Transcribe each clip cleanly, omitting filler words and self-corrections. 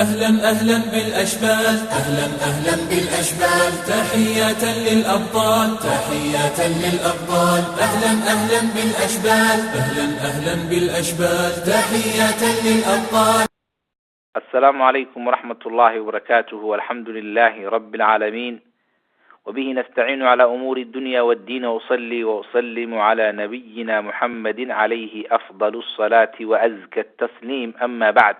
أهلا أهلا بالأشبال أهلا أهلا بالأشبال تحية للأبطال تحية للأبطال أهلا أهلا بالأشبال أهلا أهلا بالأشبال تحية للأبطال. السلام عليكم ورحمة الله وبركاته والحمد لله رب العالمين وبه نستعين على أمور الدنيا والدين وأصلي وأسلم على نبينا محمد عليه أفضل الصلاة وأزكى التسليم أما بعد.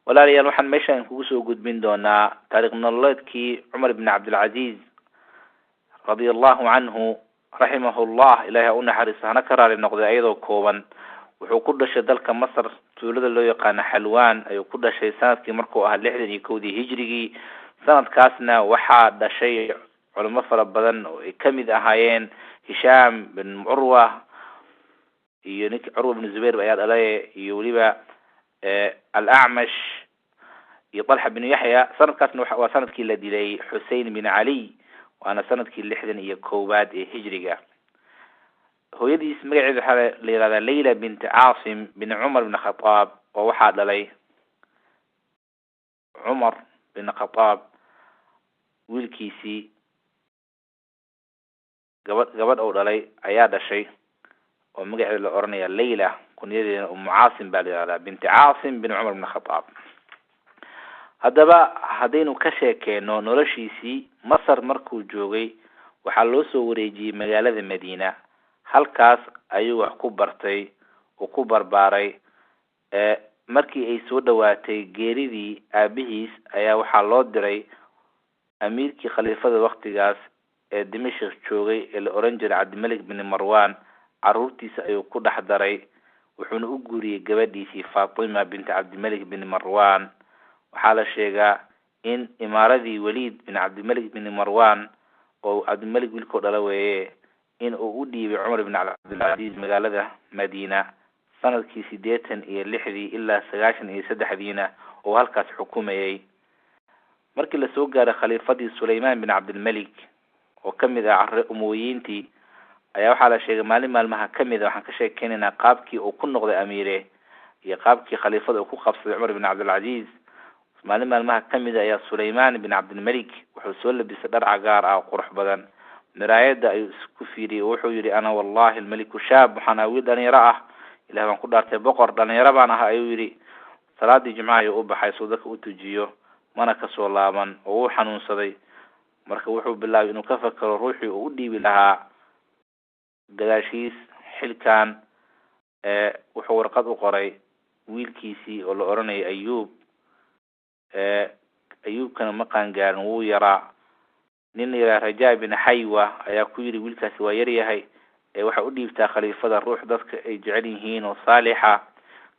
walaalayaal waxaan meeshaan kugu soo gudbin doonaa taariikh nololeedkii Cumar ibn Abdul Aziz radiyallahu anhu rahimahullah, ilaahay u naxariisto hana ka raali noqday. ayadoo kooban wuxuu ku dhashay dalka Masar, tuulada loo yaqaan Xalwaan ayuu ku dhashay sanadkii markuu ahaa 61 hijrigii. sanadkaasna waxaa dhashay culimo fara badan oo ay kamid ahaayeen Hisham bin Urwa iyo Urwa bin Zubair ayaa dhalay, iyo waliba الأعمش طلحة بن يحيى. سنة كاسنا وسنة كي لدي حسين بن علي، وأنا سنة كي لحدن هي كوباد هجرية. هو يدي اسمه ليلى بنت عاصم بن عمر بن الخطاب، ووحد لي عمر بن الخطاب والكيسي قبل أول لي عيادة شيء، ومقعد الأورنية ليلى كنيدي عاصم بالي بنت عاصم بن عمر بن الخطاب. هذا هذين كشكينو نورشيسي مصر مركو جوغي وحلو سو وريجي مقالة المدينة. halkaas ayuu wax ku bartay oo ku barbaaray. markii ay soo dhawaatay geeridii aabihiis ayaa waxaa loo diray amiirkii khaliifada waqtigaas ee Dimashq joogay ee la oran jiray Cabdimalik bin Marwan. caruurtiisa ayuu ku dhex daray, wuxuuna u guuriyay gabadhiisii Fatima bint Cabdimalik bin Marwan. waxaa la sheegaa in imaaradii Walid bin Cabdimalik bin Marwan oo Cabdimalik wiilkoo dhala weeye in uu u dhiibay Cumar ibn Abdul Aziz magaalada Madiina sanadkii 86 ilaa 93 oo halkaas xukumayay. markii la soo gaaray khaliifadii Sulaymaan bin Abdul Malik oo kamid ah umayyiintii ayaa waxaa la sheegay maalin maalmaha kamid waxaan ka sheekeynaynaa qaabkii uu ku noqday amiire iyo qaabkii khaliifada uu ku qabsaday Cumar ibn Abdul Aziz. maalin maalmaha kamid ayaa Sulaymaan bin Abdul Malik wuxuu soo labisay dhar cagaar ah qurux badan. miraayada ayuu isku fiiriyay, wuxuu yiri ana wallahi al-malik shaab, waxaan wiil dhalinyaro ah, ilaahay baan ku dhaartay boqor dhalinyaro baan ah ayuu yiri. salaadii jimcaha ayuu u baxay soo dadka u tujiyo, mana ka soo laaban oo uu xanuunsaday. marka wuxuu bilaabay inuu ka fakaro ruuxii uu u dhiibi lahaa gadaashiis xilkan. wuxuu warqad u qoray wiilkiisii oo la oranayay ayuubkana ma qaangaarin, wuu yaraa. nin yara Rajaa bin Haywa ayaa ku yiri wiilkaasi waa yar yahay, waxa u dhiibtaa khaliifada ruux dadka ay jecel yihiin oo saalixa.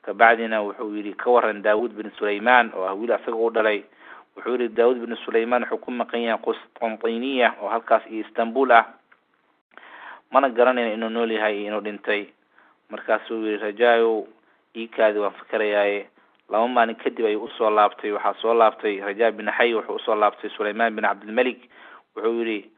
kabacdina wuxuu yiri ka waran Daawud bin Sulaymaan oo ah wiil asaga u dhalay. wuxuu yiri Daawud bin Sulaymaan wuxuu ku maqan yahay Qustantiniya oo halkaas iyo Istanbul ah, mana garanayna inuu nool yahay inuu dhintay. markaasuu yiri Rajaayo iikaadi waan fikirayay. laba maalin kadib ayuu usoo laabtay. waxaa soo laabtay Rajaa bin Hayy, wuxuu usoo laabtay Sulaymaan bin Abdul Malik. wuxuu yiri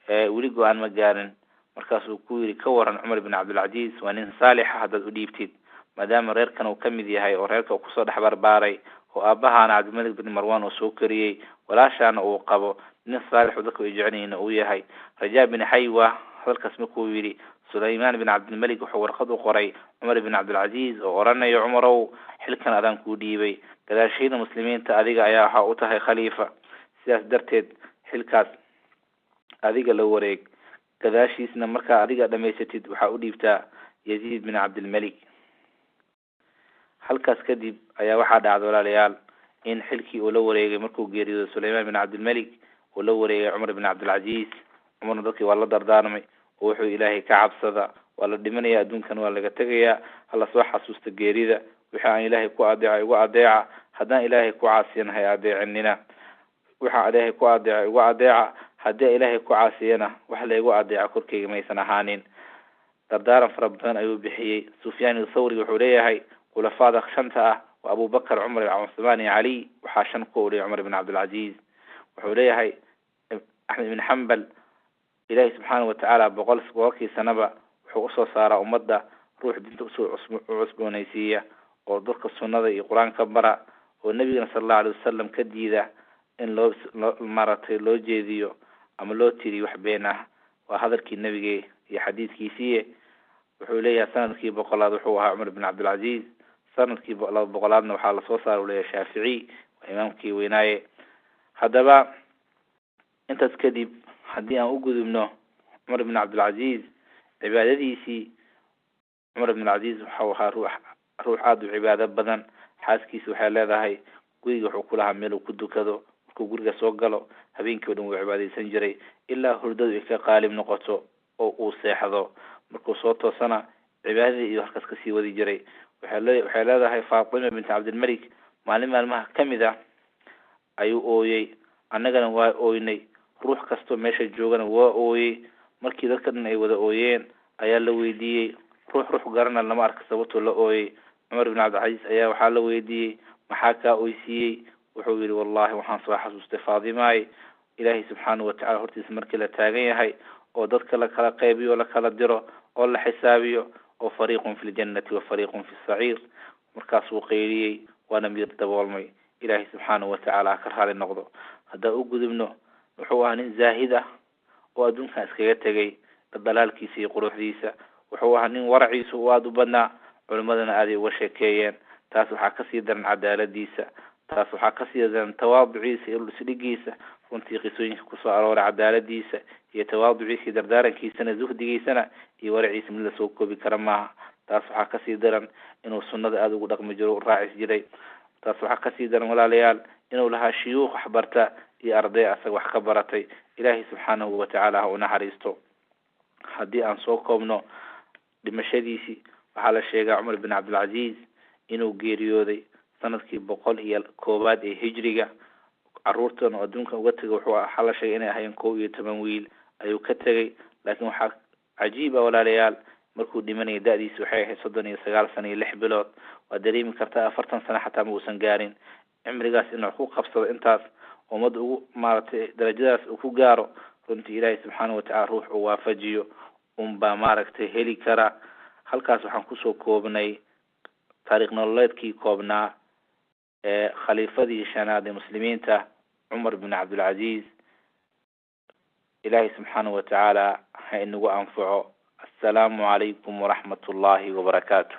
weli go-aan ma gaarin. markaasuu ku yiri ka waran Cumar ibn Abdul Aziz waa nin saalix ah haddaad u dhiibtid, maadaama reerkan uu kamid yahay oo reerka uu kusoo dhex barbaaray oo aabahaana Cabdimalik bin Marwan uu soo kariyey, walaashaana uu qabo nin saalix oo dadku ay jecel yihiin uu yahay. Rajaa bin Haywa halkaas markuu yiri Sulaymaan bin Abdul Malik wuxuu warqad u qoray Cumar ibn Abdul Aziz oo oranayo Cumarow xilkan adaan ku dhiibay, gadaashiina muslimiinta adiga ayaa waxa u tahay khaliifa, sidaas darteed xilkaas adiga la wareeg. gadaashiisna markaa adiga dhameysatid waxa u dhiibtaa Yazid bin Abdul Malik. halkaas kadib ayaa waxaa dhacday walaalayaal in xilkii uu la wareegay markuu geeriyooday Sulaymaan bin Abdul Malik uu la wareegay Cumar ibn Abdul Aziz. Cumarna dadkii waa la dardaarmay oo wuxuu ilaahay ka cabsada, waa la dhimanaya adduunkan waa laga tagayaa, hala soo xasuusta geerida. wixii aan ilaahay ku adeecay ugu adeeca, haddaan ilaahay ku caasiyanahay adeecinina. waxa ilaahay ku adeecay ugu adeeca, haddii ilaahay ku caasiyana wax la igu adeeca korkeyga maysan ahaanin. dardaaran fara badan ayuu bixiyay. Sufyaan al-Thawri wuxuu leeyahay khulafaada shanta ah waa Abu Bakr, Cumar, Uthman iyo Ali, waxaa shan ku uriyay Cumar ibn Abdul Aziz. wuxuu leeyahay Ahmad ibn Hanbal ilaahay subxaanahu wa tacaala boqolkii sanaba wuxuu usoo saaraa ummadda ruux dinta usoo cusboonaysiiya oo dadka sunnada iyo qur-aanka bara ونبينا صلى الله عليه وسلم كديدا إن لو مرتي لو جيديو أما لو تيري وحبينه وهذا النبي يا حديث كيسية وحوليها سنة كي بقلاد وحوها عمر بن عبد العزيز سنة كي بقلادنا وحال صوصار وليها شافعي وإمام كي ويناي هذا بقى أنت تكذب حدي أن أوجد منه عمر بن عبد العزيز عبادتي عمر بن العزيز وحوها روح عاد عبادة بدن حاسكيس وحال هذا هاي قوي وحكولها ميلو كدو كذو كوجرجا سوقله habeenkii dhan uu cibaadeysan jiray ilaa hurdadu ay ka qaalib noqoto oo uu seexdo markuu soo toosana cibaadadii iyo halkaas ka sii wadi jiray waxay leedahay Faatima bint Abdul Malik maalin maalmaha kamida ayuu ooyay annagana waa ooynay ruux kasto meesha joogana waa ooyay markii dadkan ay wada ooyeen ayaa la weydiiyay ruux garana lama arka sababtoo la ooyay Umar ibn Abdul Aziz ayaa waxa la weydiiyay maxaa ka ooysiyay wuxuu yiri wallahi waxaan soo xasuustay Faadimay ilaahi subhanahu wa ta'ala hortiis markii la taagan yahay oo dadka la kala qaybiyo la kala diro oo la xisaabiyo oo fariiqun fil jannati wa fariiqun fis sa'ir markaas uu qeyriyay waana mid daboolmay ilaahi subhanahu wa ta'ala ka raali noqdo hada u gudubno wuxuu ahaa nin zaahid ah oo adduunka iskaga tagay dalaalkiisa iyo quruxdiisa wuxuu ahaa nin waraciisu aad u badnaa culimadana aad uga sheekeeyeen taas waxaa ka sii daran cadaaladiisa taas waxaa ka sii daran tawaaduciisa iyo isdhigiisa runtii qisooyinka ku soo arooray cadaaladiisa iyo tawaaduciisa dardaarankiisana zuhdigiisana iyo waraciisa mid la soo koobi kara maaha taas waxaa ka sii daran inuu sunnada aad ugu dhaqmi jiro raacis jiray taas waxaa ka sii daran walaalayaal inuu lahaa shuyuukh wax barta iyo arday asaga wax ka baratay ilaahi subxaanahu wa tacaala ha u naxariisto haddii aan soo koobno dhimashadiisii waxaa la sheegaa Cumar bin Abdul Aziz inuu geeriyooday sanadkii 101 ee hijriga caruurtan oo adduunka uga tagay wuxuu ahaa la sheegay inay ahaayeen 11 wiil ayuu ka tagay laakiin waxaa cajiib ah walaalayaal markuu dhimanay da'diisu waxay ahayd 39 sano iyo 6 bilood waa dareemi kartaa 40 sano xataa ma uusan gaarin cimrigaas inuu ku qabsado intaas ummad ugu maartay darajadaas uu ku gaaro runtii ilaahay subxaanahu wa ta'ala ruux uu waafajiyo baa maaragtay heli kara halkaas waxaan ku soo koobnay taariikh nololeedkii koobnaa ee khaliifadii shanaad ee muslimiinta Umar bin Abdul Aziz ilaahay subxaanahu wa ta'ala ha inagu anfaco assalaamu calaykum waraxmatullaahi wabarakaatuh